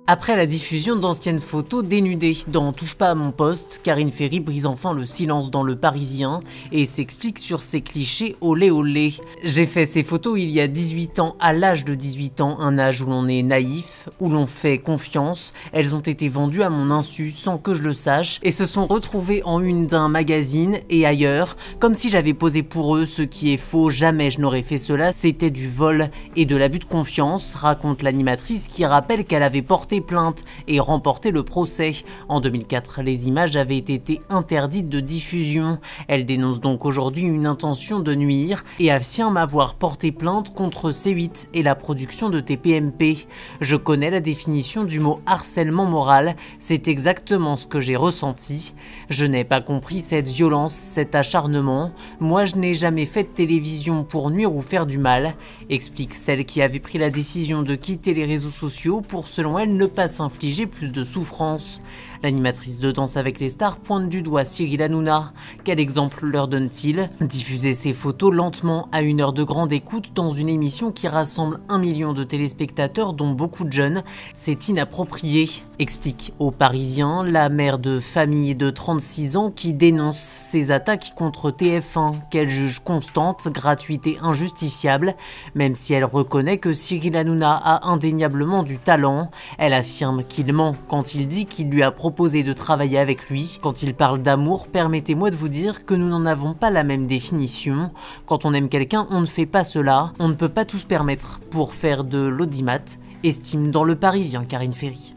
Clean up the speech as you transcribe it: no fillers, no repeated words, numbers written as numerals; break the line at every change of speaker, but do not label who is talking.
Après la diffusion d'anciennes photos dénudées dans Touche pas à mon poste, Karine Ferry brise enfin le silence dans Le Parisien et s'explique sur ses clichés olé olé. J'ai fait ces photos il y a 18 ans, à l'âge de 18 ans, un âge où l'on est naïf, où l'on fait confiance. Elles ont été vendues à mon insu sans que je le sache et se sont retrouvées en une d'un magazine et ailleurs, comme si j'avais posé pour eux, ce qui est faux, jamais je n'aurais fait cela, c'était du vol et de l'abus de confiance, raconte l'animatrice qui rappelle qu'elle avait porté plainte et remporté le procès. En 2004, les images avaient été interdites de diffusion. Elle dénonce donc aujourd'hui une intention de nuire et affirme avoir porté plainte contre C8 et la production de TPMP. Je connais la définition du mot harcèlement moral, c'est exactement ce que j'ai ressenti. Je n'ai pas compris cette violence, cet acharnement. Moi, je n'ai jamais fait de télévision pour nuire ou faire du mal, explique celle qui avait pris la décision de quitter les réseaux sociaux pour, selon elle, ne pas s'infliger plus de souffrance. L'animatrice de Danse avec les stars pointe du doigt Cyril Hanouna. Quel exemple leur donne-t-il? Diffuser ces photos lentement à une heure de grande écoute dans une émission qui rassemble 1 million de téléspectateurs dont beaucoup de jeunes, c'est inapproprié, explique au Parisien la mère de famille de 36 ans qui dénonce ces attaques contre TF1 qu'elle juge constantes, gratuites et injustifiables. Même si elle reconnaît que Cyril Hanouna a indéniablement du talent, elle affirme qu'il ment quand il dit qu'il lui a proposé de travailler avec lui. Quand il parle d'amour, permettez-moi de vous dire que nous n'en avons pas la même définition. Quand on aime quelqu'un, on ne fait pas cela. On ne peut pas tout se permettre pour faire de l'audimat, estime dans Le Parisien Karine Ferry.